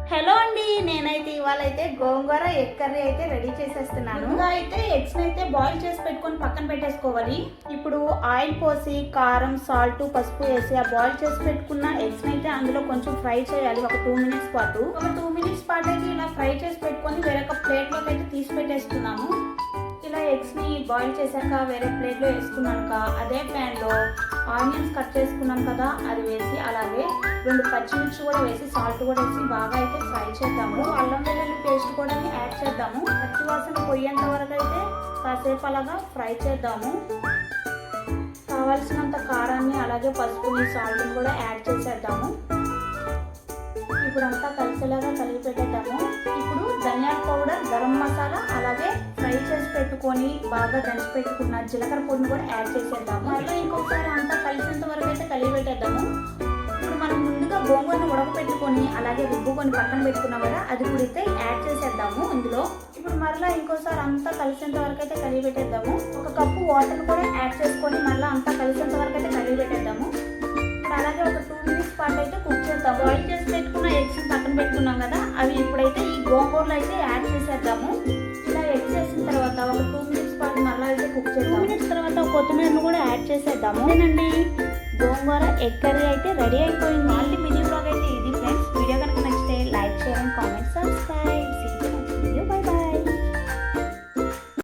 Hello అండి, నేనైతే ఇవాళ గోంగూర ఎగ్ కర్రీ అయితే రెడీ చేసేస్తున్నాను. ముందుగా అయితే ఎగ్స్ అయితే బాయిల్ చేసి పెట్టుకొని పక్కన పెట్టేసుకోవాలి. ఇప్పుడు ఆయిల్ పోసి కారం, సాల్ట్, పసుపు వేసి ఆ బాయిల్ చేసి పెట్టుకున్న ఎగ్స్ అయితే అందులో కొంచెం ఫ్రై చేయాలి ఒక 2 మినిట్స్ పాటు. ఒక 2 మినిట్స్ పాటు అయితే ఇలా ఫ్రై చేసి పెట్టుకొని వేరొక ప్లేట్లోకి అయితే తీసి పెట్టేస్తున్నాము. ఇలా ఎగ్స్ని బాయిల్ చేశాక వేరే ప్లేట్లో వేసుకున్నాక అదే ప్యాన్లో ఆనియన్స్ కట్ చేసుకున్నాం కదా అది వేసి, అలాగే 2 పచ్చిమిర్చి కూడా వేసి సాల్ట్ కూడా వేసి బాగా అయితే ఫ్రై చేద్దాము. అల్లం వెల్లుల్లి పేస్ట్ కూడా యాడ్ చేద్దాము. పచ్చివాసన పోయేంత వరకు అయితే కాసేపు అలాగా ఫ్రై చేద్దాము. కావాల్సినంత కారాన్ని అలాగే పసుపుని సాల్ట్ని కూడా యాడ్ చేసేద్దాము. ఇప్పుడు అంతా కలిసేలాగా కలిపి పెట్టేద్దాము. ఇప్పుడు ధనియాల పౌడర్, గరం మసాలా, అలాగే ఫ్రై చేసి పెట్టుకొని బాగా దంచి పెట్టుకున్న జీలకర్ర పొడిని కూడా యాడ్ చేసేద్దాము. మళ్ళీ ఇంకొకసారి అంతా కలిసేంత వరకు అయితే కలిపి పెట్టేద్దాము. ఇప్పుడు మనం ముందుగా గోంగూరను ఉడకపెట్టుకొని అలాగే రుబ్బుకొని పక్కన పెట్టుకున్నాం కదా, అది కూడా అయితే యాడ్ చేసేద్దాము ఇందులో. ఇప్పుడు మరలా ఇంకోసారి అంతా కలిసేంత వరకు అయితే కలిపి పెట్టేద్దాము. 1 కప్పు వాటర్ కూడా యాడ్ చేసుకొని మళ్ళీ అంతా కలిసేంత వరకు అయితే కలిపి పెట్టేద్దాము. ఇప్పుడు అలాగే ఒక 2 మినిట్స్ పాటు అయితే కుక్ చేద్దాము. బాయిల్ చేసి పెట్టుకున్న ఎగ్స్ పక్కన పెట్టుకున్నాం కదా, అవి ఇప్పుడైతే ఈ గోంగూరలో అయితే యాడ్ చేసేద్దాము. ఇలా ఎగ్ చేసిన తర్వాత ఒక 2 మినిట్స్ పాటు మళ్ళీ అయితే కుక్ చేద్దాం. 2 మినిట్స్ తర్వాత కొత్తిమీరను కూడా యాడ్ చేసేద్దాము. అదేనండి, గోంగూర ఎగ్ కర్రీ అయితే రెడీ అయిపోయింది. మళ్ళీ మినీ బ్లాగ్ అయితే ఇది ఫ్రెండ్స్. వీడియో కనుక నచ్చితే లైక్ చేయండి, కామెంట్